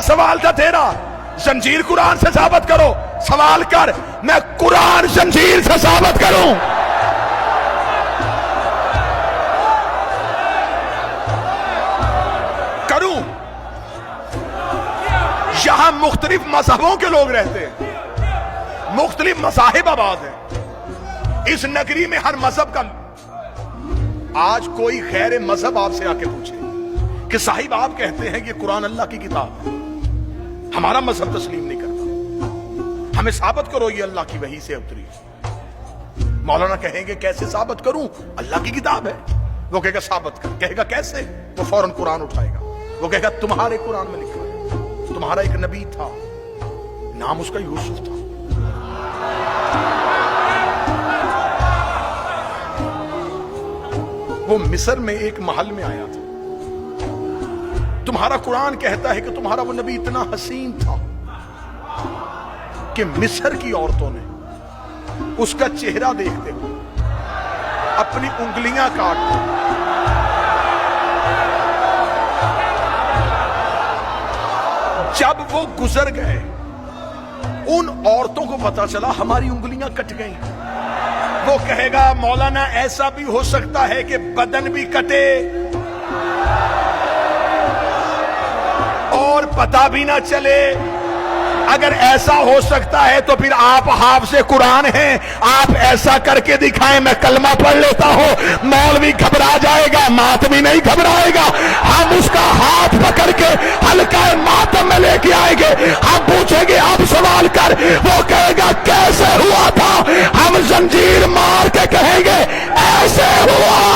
سوال تھا تیرا، زنجیر قرآن سے ثابت کرو، سوال کر، میں قرآن زنجیر سے ثابت کروں۔ کروں؟ یہاں مختلف مذہبوں کے لوگ رہتے ہیں، مختلف مذاہب آباد ہیں اس نگری میں، ہر مذہب کا۔ آج کوئی غیر مذہب آپ سے آ کے پوچھے کہ صاحب آپ کہتے ہیں کہ قرآن اللہ کی کتاب ہے، ہمارا مذہب تسلیم نہیں کرتا، ہمیں ثابت کرو یہ اللہ کی وحی سے اتری۔ مولانا کہیں گے کیسے ثابت کروں، اللہ کی کتاب ہے۔ وہ کہے گا ثابت کر، کہے گا کیسے، وہ فوراً قرآن اٹھائے گا، وہ کہے گا تمہارے قرآن میں لکھا ہے، تمہارا ایک نبی تھا، نام اس کا یوسف تھا، وہ مصر میں ایک محل میں آیا تھا، تمہارا قرآن کہتا ہے کہ تمہارا وہ نبی اتنا حسین تھا کہ مصر کی عورتوں نے اس کا چہرہ دیکھتے ہوئے اپنی انگلیاں کاٹ دی۔ جب وہ گزر گئے ان عورتوں کو پتا چلا ہماری انگلیاں کٹ گئی۔ وہ کہے گا مولانا ایسا بھی ہو سکتا ہے کہ بدن بھی کٹے اور پتہ بھی نہ چلے، اگر ایسا ہو سکتا ہے تو پھر آپ حافظ قرآن ہیں، آپ ایسا کر کے دکھائیں، میں کلمہ پڑھ لیتا ہوں، مولوی گھبرا جائے گا، ماتمی نہیں گھبرائے گا، ہم اس کا ہاتھ پکڑ کے حلقہ ماتم میں لے کے آئیں گے، ہم پوچھیں گے آپ سوال کر، وہ کہے گا کیسے ہوا تھا، ہم زنجیر مار کے کہیں گے ایسے ہوا۔